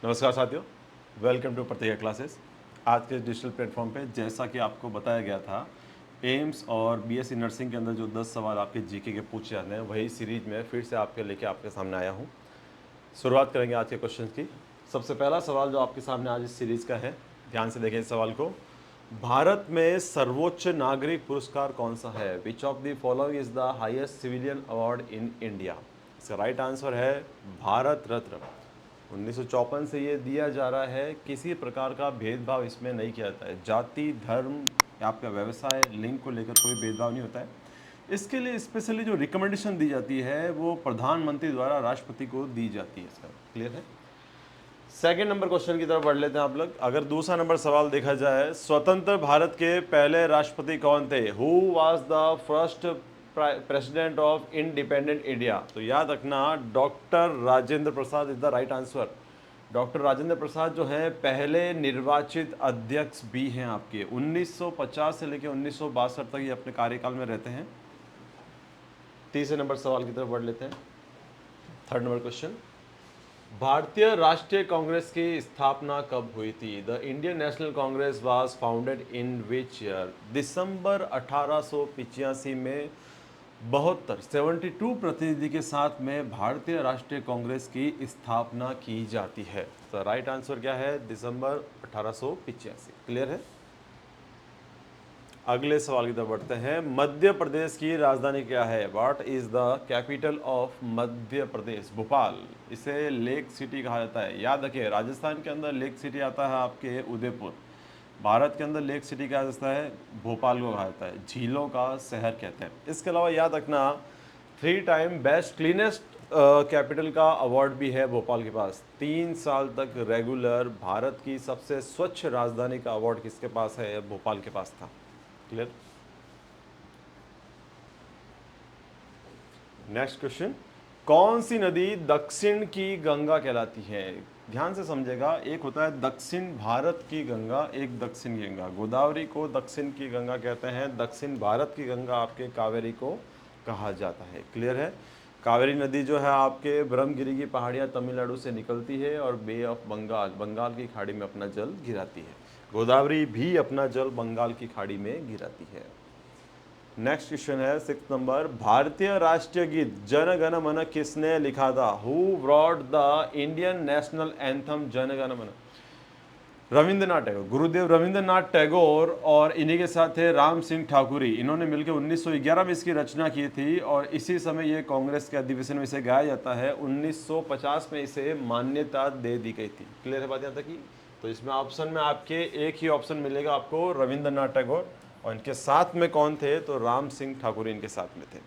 नमस्कार साथियों, welcome to प्रतिज्ञा क्लासेस। आज के डिजिटल प्लेटफॉर्म पे जैसा कि आपको बताया गया था, एम्स और बीएससी नर्सिंग के अंदर जो 10 सवाल आपके जीके के पूछे जाते हैं, वही सीरीज में फिर से आपके सामने आया हूँ। शुरुआत करेंगे आज के क्वेश्चन की। सबसे पहला सवाल जो आपके सामने आज इस सीरीज का है, ध्यान से देखें इस सवाल को। भारत में सर्वोच्च नागरिक पुरस्कार कौन सा है? Which of the following is the highest civilian award in India? इसका राइट आंसर है भारत रत्न। 1954 से ये दिया जा रहा है। किसी प्रकार का भेदभाव इसमें नहीं किया जाता है। जाति, धर्म या आपका व्यवसाय, लिंग को लेकर कोई भेदभाव नहीं होता है। इसके लिए स्पेशली जो रिकमेंडेशन दी जाती है वो प्रधानमंत्री द्वारा राष्ट्रपति को दी जाती है। सर क्लियर है? सेकेंड नंबर क्वेश्चन की तरफ बढ़ लेते हैं आप लोग। अगर दूसरा नंबर सवाल देखा जाए, स्वतंत्र भारत के पहले राष्ट्रपति कौन थे? Who was the first president of independent India? तो याद रखना, doctor Rajendra Prasad is the right answer. Doctor Rajendra Prasad जो हैं पहले निर्वाचित अध्यक्ष भी हैं आपके। 1950 से लेकर 1962 तक ये अपने कार्यकाल में रहते हैं। तीसरे नंबर सवाल की तरफ बढ़ लेते हैं। थर्ड नंबर क्वेश्चन, भारतीय राष्ट्रीय कांग्रेस की स्थापना कब हुई थी? The Indian National Congress was founded in which year? दिसंबर 1885 में 72 प्रतिनिधि के साथ में भारतीय राष्ट्रीय कांग्रेस की स्थापना की जाती है। तो राइट आंसर क्या है? दिसंबर 1885। क्लियर है? अगले सवाल की तरफ बढ़ते हैं। मध्य प्रदेश की राजधानी क्या है? What is the capital of Madhya Pradesh? Bhopal. इसे लेक सिटी कहा जाता है। याद रखिए, राजस्थान के अंदर लेक सिटी आता है आपके उदयपुर। भारत के अंदर लेक सिटी कहा जाता है भोपाल को कहा जाता है, झीलों का शहर कहते हैं। इसके अलावा याद रखना, 3 टाइम बेस्ट क्लीनेस्ट कैपिटल का अवार्ड भी है भोपाल के पास। 3 साल तक रेगुलर भारत की सबसे स्वच्छ राजधानी का अवार्ड किसके पास है? भोपाल के पास था। क्लियर? नेक्स्ट क्वेश्चन, कौन सी नदी दक्षिण की गंगा कहलाती है? ध्यान से समझेगा, एक होता है दक्षिण भारत की गंगा, एक दक्षिण की गंगा। गोदावरी को दक्षिण की गंगा कहते हैं, दक्षिण भारत की गंगा आपके कावेरी को कहा जाता है। क्लियर है? कावेरी नदी जो है आपके ब्रह्मगिरी की पहाड़ियाँ तमिलनाडु से निकलती है और बे ऑफ बंगाल की खाड़ी में अपना जल गिराती है। गोदावरी भी अपना जल बंगाल की खाड़ी में गिराती है। नेक्स्ट क्वेश्चन है 6 नंबर, भारतीय राष्ट्रीय गीत जन गण मन किसने लिखा था? Who brought the Indian national anthem Jana Gana मन? रविंद्रनाथ टैगोर। गुरुदेव रविंद्रनाथ टैगोर और इन्हीं के साथ थे राम सिंह ठाकुरी। इन्होंने मिलकर 1911 में इसकी रचना की थी और इसी समय ये कांग्रेस के अधिवेशन में इसे गाया जाता है। 1950 में इसे मान्यता दे दी गई थी। क्लियर है बात यहाँ तक की? तो इसमें ऑप्शन में आपके एक ही ऑप्शन मिलेगा आपको, रविंद्रनाथ टैगोर, और इनके साथ में कौन थे? तो राम सिंह ठाकुरी इनके साथ में थे।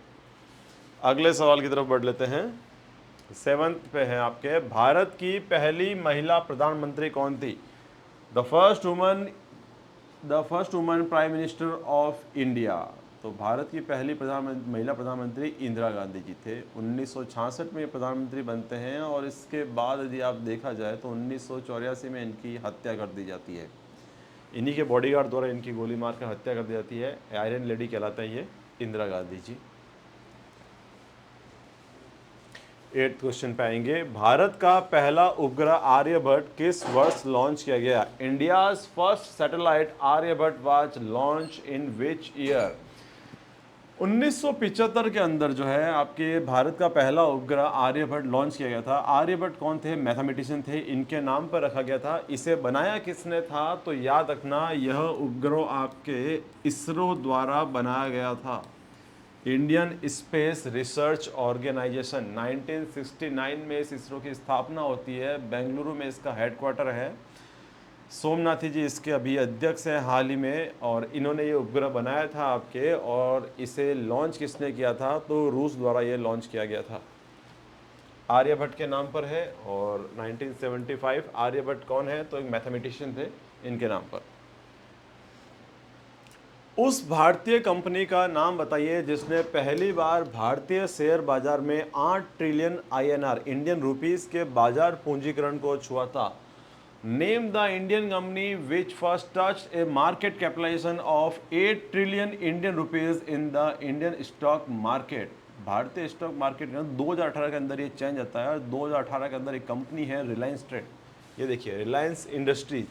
अगले सवाल की तरफ बढ़ लेते हैं। 7th पे है आपके, भारत की पहली महिला प्रधानमंत्री कौन थी? The first woman prime minister of India. तो भारत की पहली महिला प्रधानमंत्री इंदिरा गांधी जी थे। 1966 में प्रधानमंत्री बनते हैं और इसके बाद यदि आप देखा जाए तो 1984 में इनकी हत्या कर दी जाती है। इन्हीं के बॉडीगार्ड द्वारा इनकी गोली मार कर हत्या कर दी जाती है। आयरन लेडी कहलाते हैं ये इंदिरा गांधी जी। 8th क्वेश्चन पे आएंगे, भारत का पहला उपग्रह आर्यभट्ट किस वर्ष लॉन्च किया गया? India's first satellite Aryabhata was launch in which year? 1975 के अंदर जो है आपके भारत का पहला उपग्रह आर्यभट्ट लॉन्च किया गया था। आर्यभट्ट कौन थे? मैथमेटिशियन थे, इनके नाम पर रखा गया था। इसे बनाया किसने था? तो याद रखना, यह उपग्रह आपके इसरो द्वारा बनाया गया था। इंडियन स्पेस रिसर्च ऑर्गेनाइजेशन 1969 में इस इसरो की स्थापना होती है। बेंगलुरु में इसका हेडक्वार्टर है। सोमनाथी जी इसके अभी अध्यक्ष हैं हाल ही में, और इन्होंने ये उपग्रह बनाया था आपके, और इसे लॉन्च किसने किया था? तो रूस द्वारा ये लॉन्च किया गया था। आर्यभट्ट के नाम पर है। और 1975 आर्यभट्ट कौन है? तो एक मैथमेटिशियन थे, इनके नाम पर। उस भारतीय कंपनी का नाम बताइए जिसने पहली बार भारतीय शेयर बाजार में 8 ट्रिलियन INR इंडियन रुपीस के बाजार पूंजीकरण को छुआ था। Name the Indian company which first touch a market capitalisation of 8 trillion Indian rupees in the Indian stock market. भारतीय स्टॉक मार्केट के 2018 के अंदर ये चेंज आता है। और 2018 के अंदर एक कंपनी है रिलायंस ट्रेड, ये देखिए रिलायंस इंडस्ट्रीज,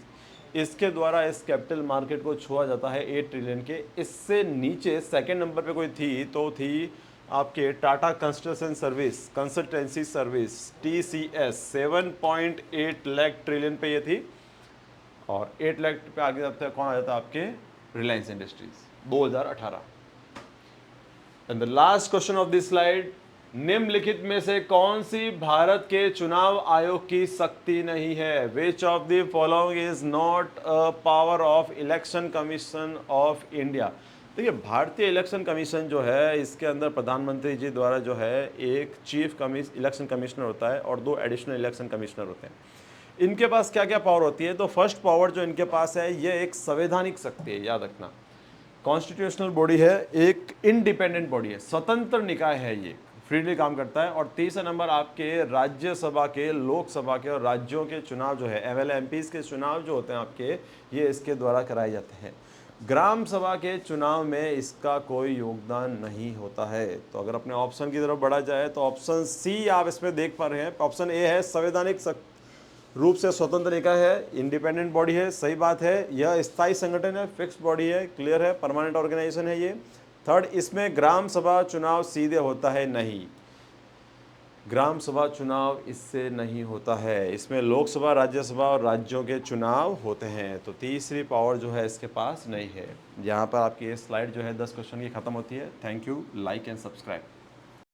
इसके द्वारा इस कैपिटल मार्केट को छुआ जाता है 8 ट्रिलियन के। इससे नीचे सेकंड नंबर पे कोई थी तो थी आपके Tata consultancy service TCS, 7.8 lakh trillion पे ये थी। और 8 लाख पे आगे जाते हैं कौन आ जाता है आपके, Reliance industries 2018। And the last question of this slide, निम्नलिखित में से कौन सी भारत के चुनाव आयोग की शक्ति नहीं है? Which of the following is not a power of election commission of India? देखिए भारतीय इलेक्शन कमीशन जो है इसके अंदर प्रधानमंत्री जी द्वारा जो है एक चीफ इलेक्शन कमिश्नर होता है और 2 एडिशनल इलेक्शन कमिश्नर होते हैं। इनके पास क्या क्या पावर होती है? तो फर्स्ट पावर जो इनके पास है ये एक संवैधानिक शक्ति है, याद रखना। कॉन्स्टिट्यूशनल बॉडी है, एक इंडिपेंडेंट बॉडी है, स्वतंत्र निकाय है, ये फ्रीली काम करता है। और तीसरा नंबर आपके राज्यसभा के, लोकसभा के और राज्यों के चुनाव जो है MLA MPs के चुनाव जो होते हैं आपके, ये इसके द्वारा कराए जाते हैं। ग्राम सभा के चुनाव में इसका कोई योगदान नहीं होता है। तो अगर अपने ऑप्शन की तरफ बढ़ा जाए तो ऑप्शन सी आप इसमें देख पा रहे हैं, ऑप्शन ए है संवैधानिक रूप से स्वतंत्र निकाय है, इंडिपेंडेंट बॉडी है, सही बात है। यह स्थायी संगठन है, फिक्स बॉडी है, क्लियर है, परमानेंट ऑर्गेनाइजेशन है ये। थर्ड, इसमें ग्राम सभा चुनाव सीधे होता है, नहीं, ग्राम सभा चुनाव इससे नहीं होता है, इसमें लोकसभा, राज्यसभा और राज्यों के चुनाव होते हैं। तो तीसरी पावर जो है इसके पास नहीं है। यहाँ पर आपकी ये स्लाइड जो है 10 क्वेश्चन की खत्म होती है। Thank you, like and subscribe.